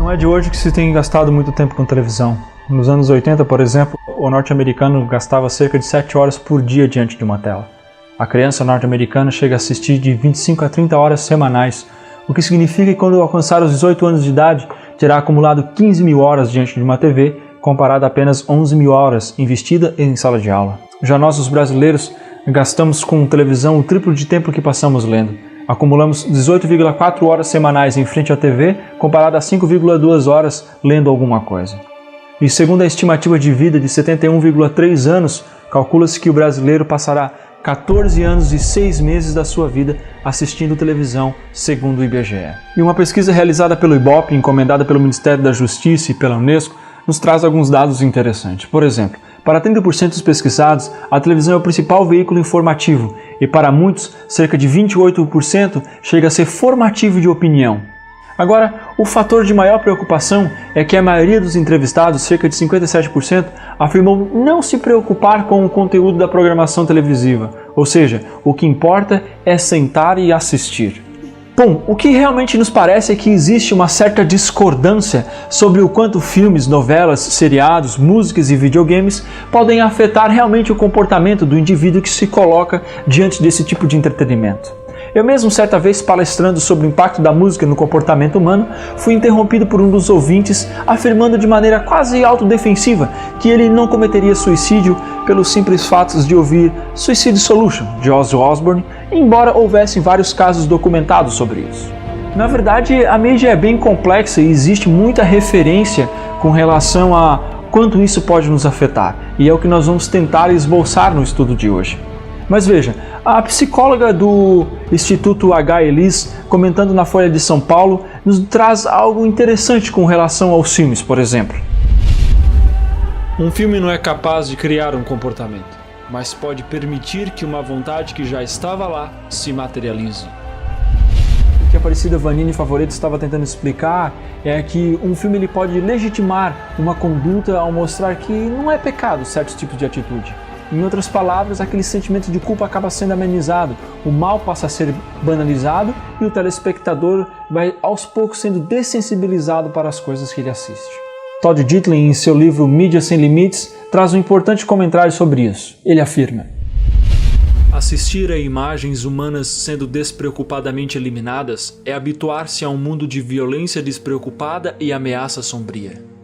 Não é de hoje que se tem gastado muito tempo com televisão. Nos anos 80, por exemplo, o norte-americano gastava cerca de 7 horas por dia diante de uma tela. A criança norte-americana chega a assistir de 25 a 30 horas semanais, o que significa que quando alcançar os 18 anos de idade, terá acumulado 15 mil horas diante de uma TV, comparado a apenas 11 mil horas investida em sala de aula. Já nós, os brasileiros, gastamos com televisão o triplo de tempo que passamos lendo. Acumulamos 18,4 horas semanais em frente à TV, comparado a 5,2 horas lendo alguma coisa. E segundo a estimativa de vida de 71,3 anos, calcula-se que o brasileiro passará 14 anos e 6 meses da sua vida assistindo televisão, segundo o IBGE. E uma pesquisa realizada pelo IBOP, encomendada pelo Ministério da Justiça e pela Unesco, nos traz alguns dados interessantes. Por exemplo, para 30% dos pesquisados, a televisão é o principal veículo informativo e para muitos, cerca de 28%, chega a ser formativo de opinião. Agora, o fator de maior preocupação é que a maioria dos entrevistados, cerca de 57%, afirmou não se preocupar com o conteúdo da programação televisiva, ou seja, o que importa é sentar e assistir. Bom, o que realmente nos parece é que existe uma certa discordância sobre o quanto filmes, novelas, seriados, músicas e videogames podem afetar realmente o comportamento do indivíduo que se coloca diante desse tipo de entretenimento. Eu mesmo, certa vez, palestrando sobre o impacto da música no comportamento humano, fui interrompido por um dos ouvintes afirmando de maneira quase autodefensiva que ele não cometeria suicídio pelos simples fatos de ouvir Suicide Solution, de Ozzy Osbourne, embora houvessem vários casos documentados sobre isso. Na verdade, a mídia é bem complexa e existe muita referência com relação a quanto isso pode nos afetar, e é o que nós vamos tentar esboçar no estudo de hoje. Mas veja, a psicóloga do Instituto H. Elis, comentando na Folha de São Paulo, nos traz algo interessante com relação aos filmes, por exemplo. Um filme não é capaz de criar um comportamento, mas pode permitir que uma vontade que já estava lá se materialize. O que a Aparecida Vanini Favoreto estava tentando explicar é que um filme ele pode legitimar uma conduta ao mostrar que não é pecado certos tipos de atitude. Em outras palavras, aquele sentimento de culpa acaba sendo amenizado, o mal passa a ser banalizado e o telespectador vai aos poucos sendo dessensibilizado para as coisas que ele assiste. Todd Ditley, em seu livro Mídia Sem Limites, traz um importante comentário sobre isso. Ele afirma: assistir a imagens humanas sendo despreocupadamente eliminadas é habituar-se a um mundo de violência despreocupada e ameaça sombria.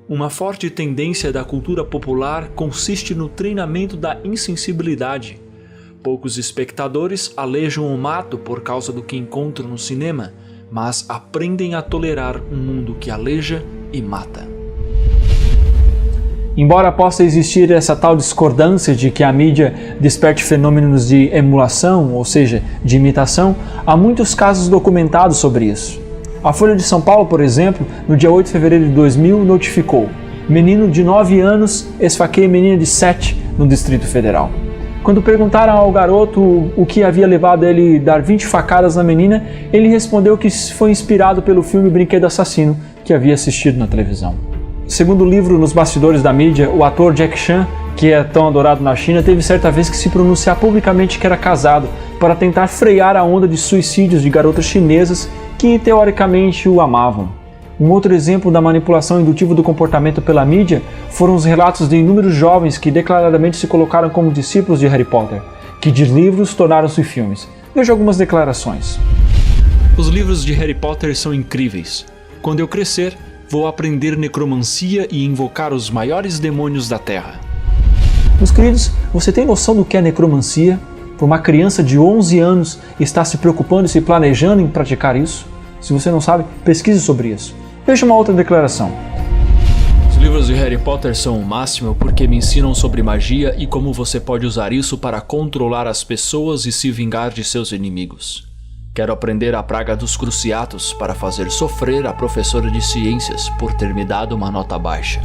Uma forte tendência da cultura popular consiste no treinamento da insensibilidade. Poucos espectadores alejam o mato por causa do que encontram no cinema, mas aprendem a tolerar um mundo que aleja e mata. Embora possa existir essa tal discordância de que a mídia desperte fenômenos de emulação, ou seja, de imitação, há muitos casos documentados sobre isso. A Folha de São Paulo, por exemplo, no dia 8 de fevereiro de 2000, notificou: menino de 9 anos esfaqueia menina de 7 no Distrito Federal. Quando perguntaram ao garoto o que havia levado ele a dar 20 facadas na menina, ele respondeu que foi inspirado pelo filme Brinquedo Assassino, que havia assistido na televisão. Segundo o livro Nos Bastidores da Mídia, o ator Jack Chan, que é tão adorado na China, teve certa vez que se pronunciar publicamente que era casado para tentar frear a onda de suicídios de garotas chinesas que teoricamente o amavam. Um outro exemplo da manipulação indutiva do comportamento pela mídia foram os relatos de inúmeros jovens que declaradamente se colocaram como discípulos de Harry Potter, que de livros tornaram-se filmes. Veja algumas declarações. Os livros de Harry Potter são incríveis. Quando eu crescer, vou aprender necromancia e invocar os maiores demônios da Terra. Meus queridos, você tem noção do que é necromancia? Por uma criança de 11 anos está se preocupando e se planejando em praticar isso? Se você não sabe, pesquise sobre isso. Veja uma outra declaração. Os livros de Harry Potter são o máximo porque me ensinam sobre magia e como você pode usar isso para controlar as pessoas e se vingar de seus inimigos. Quero aprender a praga dos cruciatos para fazer sofrer a professora de ciências por ter me dado uma nota baixa.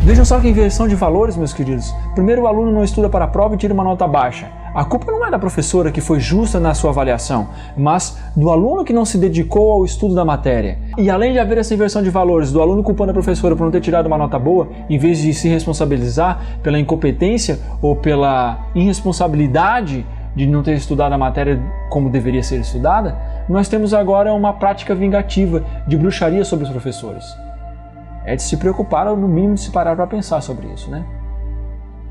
Vejam só que inversão de valores, meus queridos. Primeiro, o aluno não estuda para a prova e tira uma nota baixa. A culpa não é da professora que foi justa na sua avaliação, mas do aluno que não se dedicou ao estudo da matéria. E além de haver essa inversão de valores, do aluno culpando a professora por não ter tirado uma nota boa, em vez de se responsabilizar pela incompetência ou pela irresponsabilidade de não ter estudado a matéria como deveria ser estudada, nós temos agora uma prática vingativa de bruxaria sobre os professores. É de se preocupar, ou no mínimo de se parar para pensar sobre isso, né?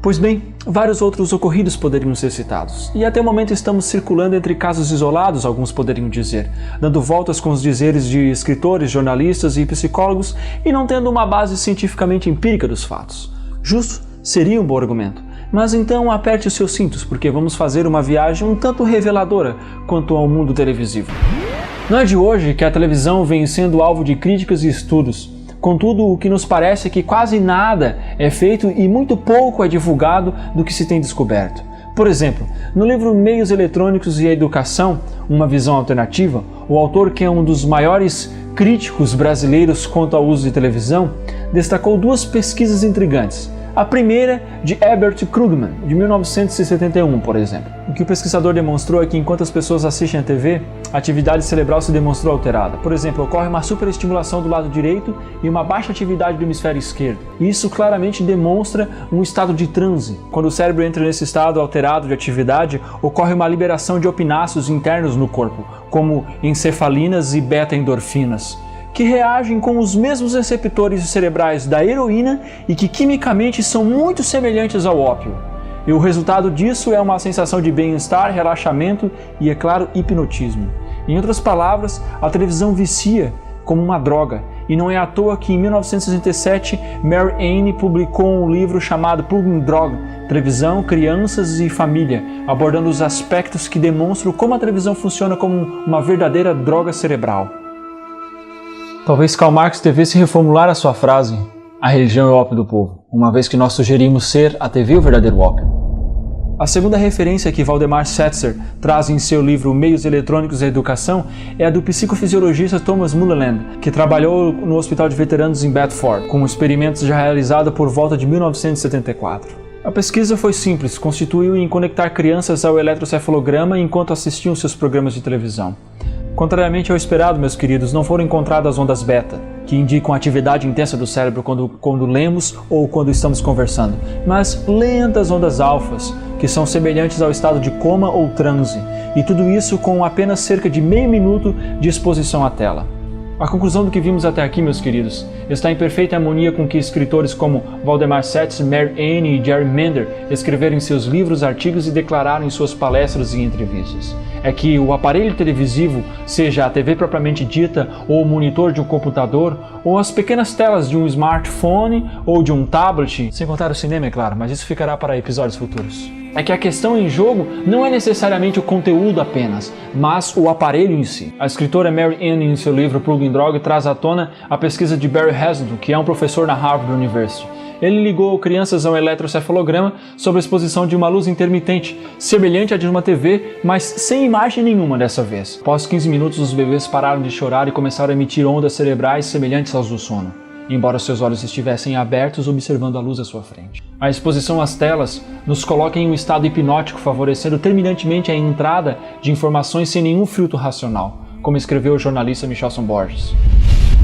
Pois bem, vários outros ocorridos poderiam ser citados, e até o momento estamos circulando entre casos isolados, alguns poderiam dizer, dando voltas com os dizeres de escritores, jornalistas e psicólogos e não tendo uma base cientificamente empírica dos fatos. Justo? Seria um bom argumento. Mas então aperte os seus cintos, porque vamos fazer uma viagem um tanto reveladora quanto ao mundo televisivo. Não é de hoje que a televisão vem sendo alvo de críticas e estudos. Contudo, o que nos parece é que quase nada é feito e muito pouco é divulgado do que se tem descoberto. Por exemplo, no livro Meios Eletrônicos e a Educação, uma visão alternativa, o autor, que é um dos maiores críticos brasileiros quanto ao uso de televisão, destacou duas pesquisas intrigantes. A primeira, de Herbert Krugman, de 1971, por exemplo. O que o pesquisador demonstrou é que enquanto as pessoas assistem a TV, a atividade cerebral se demonstrou alterada. Por exemplo, ocorre uma superestimulação do lado direito e uma baixa atividade do hemisfério esquerdo. E isso claramente demonstra um estado de transe. Quando o cérebro entra nesse estado alterado de atividade, ocorre uma liberação de opináceos internos no corpo, como encefalinas e beta-endorfinas, que reagem com os mesmos receptores cerebrais da heroína e que quimicamente são muito semelhantes ao ópio. E o resultado disso é uma sensação de bem-estar, relaxamento e, é claro, hipnotismo. Em outras palavras, a televisão vicia como uma droga, e não é à toa que em 1967 Mary Ann publicou um livro chamado Plugging Drug, Televisão, Crianças e Família, abordando os aspectos que demonstram como a televisão funciona como uma verdadeira droga cerebral. Talvez Karl Marx devesse reformular a sua frase: a religião é o ópio do povo, uma vez que nós sugerimos ser a TV o verdadeiro ópio. A segunda referência que Valdemar Setzer traz em seu livro Meios Eletrônicos e Educação é a do psicofisiologista Thomas Mulholland, que trabalhou no Hospital de Veteranos em Bedford, com experimentos já realizados por volta de 1974. A pesquisa foi simples, constituiu em conectar crianças ao eletrocefalograma enquanto assistiam seus programas de televisão. Contrariamente ao esperado, meus queridos, não foram encontradas ondas beta, que indicam a atividade intensa do cérebro quando lemos ou quando estamos conversando, mas lentas ondas alfas, que são semelhantes ao estado de coma ou transe, e tudo isso com apenas cerca de meio minuto de exposição à tela. A conclusão do que vimos até aqui, meus queridos, está em perfeita harmonia com o que escritores como Valdemar Setzer, Mary Ann e Jerry Mender escreveram em seus livros, artigos e declararam em suas palestras e entrevistas. É que o aparelho televisivo, seja a TV propriamente dita, ou o monitor de um computador, ou as pequenas telas de um smartphone ou de um tablet, sem contar o cinema, é claro, mas isso ficará para episódios futuros. É que a questão em jogo não é necessariamente o conteúdo apenas, mas o aparelho em si. A escritora Mary Ann, em seu livro Plugging Drug, traz à tona a pesquisa de Barry Hasseltine, que é um professor na Harvard University. Ele ligou crianças ao eletrocefalograma sob a exposição de uma luz intermitente, semelhante à de uma TV, mas sem imagem nenhuma dessa vez. Após 15 minutos, os bebês pararam de chorar e começaram a emitir ondas cerebrais semelhantes às do sono, embora seus olhos estivessem abertos observando a luz à sua frente. A exposição às telas nos coloca em um estado hipnótico, favorecendo terminantemente a entrada de informações sem nenhum filtro racional, como escreveu o jornalista Michelson Borges.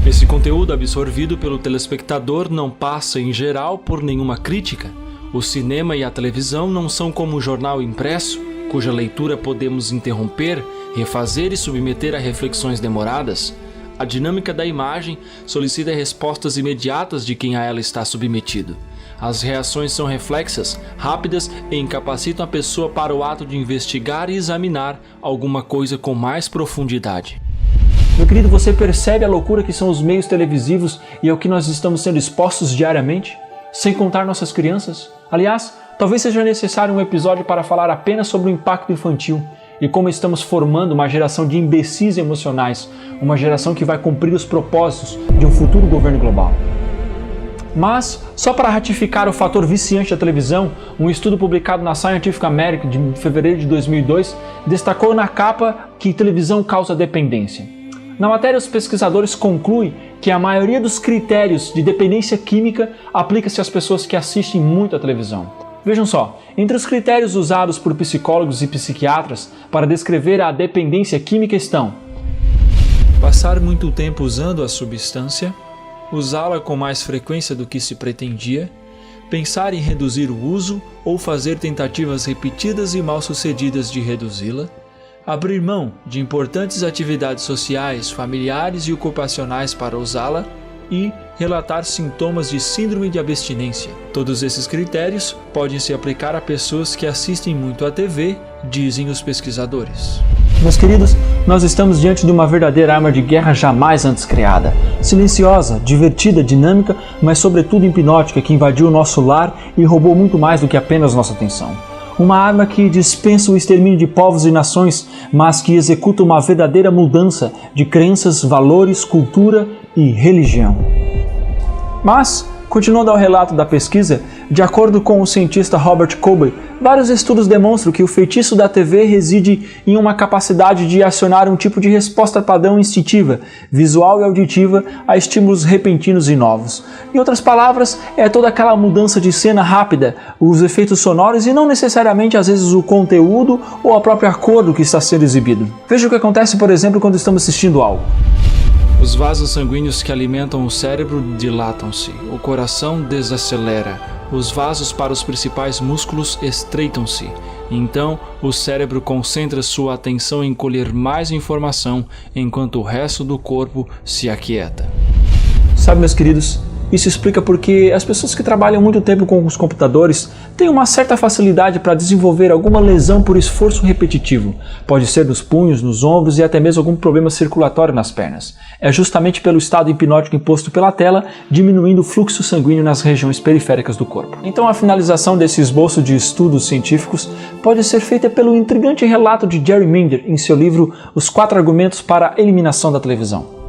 Esse conteúdo absorvido pelo telespectador não passa, em geral, por nenhuma crítica. O cinema e a televisão não são como o jornal impresso, cuja leitura podemos interromper, refazer e submeter a reflexões demoradas. A dinâmica da imagem solicita respostas imediatas de quem a ela está submetido. As reações são reflexas, rápidas e incapacitam a pessoa para o ato de investigar e examinar alguma coisa com mais profundidade. Meu querido, você percebe a loucura que são os meios televisivos e ao que nós estamos sendo expostos diariamente? Sem contar nossas crianças? Aliás, talvez seja necessário um episódio para falar apenas sobre o impacto infantil e como estamos formando uma geração de imbecis emocionais, uma geração que vai cumprir os propósitos de um futuro governo global. Mas, só para ratificar o fator viciante da televisão, um estudo publicado na Scientific American de fevereiro de 2002 destacou na capa que televisão causa dependência. Na matéria, os pesquisadores concluem que a maioria dos critérios de dependência química aplica-se às pessoas que assistem muito à televisão. Vejam só, entre os critérios usados por psicólogos e psiquiatras para descrever a dependência química estão: passar muito tempo usando a substância, usá-la com mais frequência do que se pretendia, pensar em reduzir o uso ou fazer tentativas repetidas e mal-sucedidas de reduzi-la, abrir mão de importantes atividades sociais, familiares e ocupacionais para usá-la e relatar sintomas de síndrome de abstinência. Todos esses critérios podem se aplicar a pessoas que assistem muito à TV, dizem os pesquisadores. Meus queridos, nós estamos diante de uma verdadeira arma de guerra jamais antes criada. Silenciosa, divertida, dinâmica, mas sobretudo hipnótica, que invadiu o nosso lar e roubou muito mais do que apenas nossa atenção. Uma arma que dispensa o extermínio de povos e nações, mas que executa uma verdadeira mudança de crenças, valores, cultura e religião. Mas, continuando ao relato da pesquisa, de acordo com o cientista Robert Cobley, vários estudos demonstram que o feitiço da TV reside em uma capacidade de acionar um tipo de resposta padrão instintiva, visual e auditiva a estímulos repentinos e novos. Em outras palavras, é toda aquela mudança de cena rápida, os efeitos sonoros e não necessariamente às vezes o conteúdo ou a própria cor do que está sendo exibido. Veja o que acontece, por exemplo, quando estamos assistindo algo. Os vasos sanguíneos que alimentam o cérebro dilatam-se, o coração desacelera, os vasos para os principais músculos estreitam-se. Então, o cérebro concentra sua atenção em colher mais informação, enquanto o resto do corpo se aquieta. Sabe, meus queridos, isso explica porque as pessoas que trabalham muito tempo com os computadores têm uma certa facilidade para desenvolver alguma lesão por esforço repetitivo. Pode ser nos punhos, nos ombros e até mesmo algum problema circulatório nas pernas. É justamente pelo estado hipnótico imposto pela tela, diminuindo o fluxo sanguíneo nas regiões periféricas do corpo. Então a finalização desse esboço de estudos científicos pode ser feita pelo intrigante relato de Jerry Minder em seu livro Os 4 Argumentos para a Eliminação da Televisão.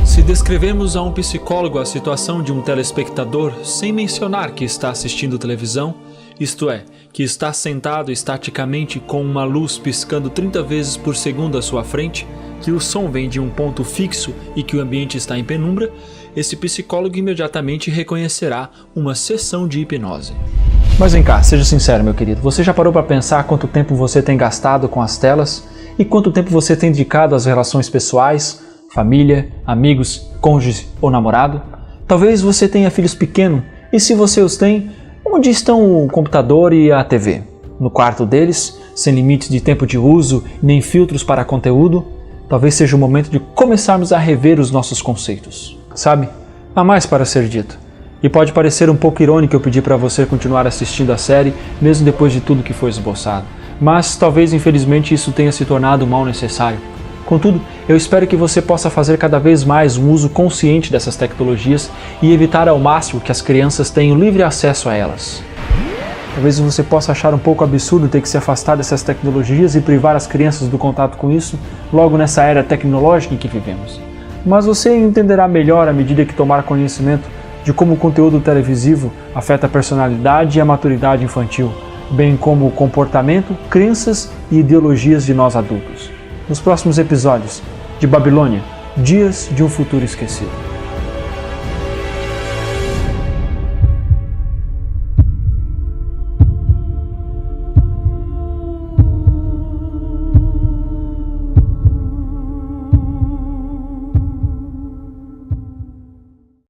Se descrevermos a um psicólogo a situação de um telespectador sem mencionar que está assistindo televisão, isto é, que está sentado estaticamente com uma luz piscando 30 vezes por segundo à sua frente, que o som vem de um ponto fixo e que o ambiente está em penumbra, esse psicólogo imediatamente reconhecerá uma sessão de hipnose. Mas vem cá, seja sincero, meu querido, você já parou para pensar quanto tempo você tem gastado com as telas e quanto tempo você tem dedicado às relações pessoais, família, amigos, cônjuge ou namorado? Talvez você tenha filhos pequenos e se você os tem, onde estão o computador e a TV? No quarto deles, sem limites de tempo de uso nem filtros para conteúdo? Talvez seja o momento de começarmos a rever os nossos conceitos. Sabe, há mais para ser dito. E pode parecer um pouco irônico eu pedir para você continuar assistindo a série, mesmo depois de tudo que foi esboçado. Mas talvez infelizmente isso tenha se tornado um mal necessário. Contudo, eu espero que você possa fazer cada vez mais um uso consciente dessas tecnologias e evitar ao máximo que as crianças tenham livre acesso a elas. Talvez você possa achar um pouco absurdo ter que se afastar dessas tecnologias e privar as crianças do contato com isso logo nessa era tecnológica em que vivemos. Mas você entenderá melhor à medida que tomar conhecimento de como o conteúdo televisivo afeta a personalidade e a maturidade infantil, bem como o comportamento, crenças e ideologias de nós adultos. Nos próximos episódios de Babilônia, Dias de um Futuro Esquecido.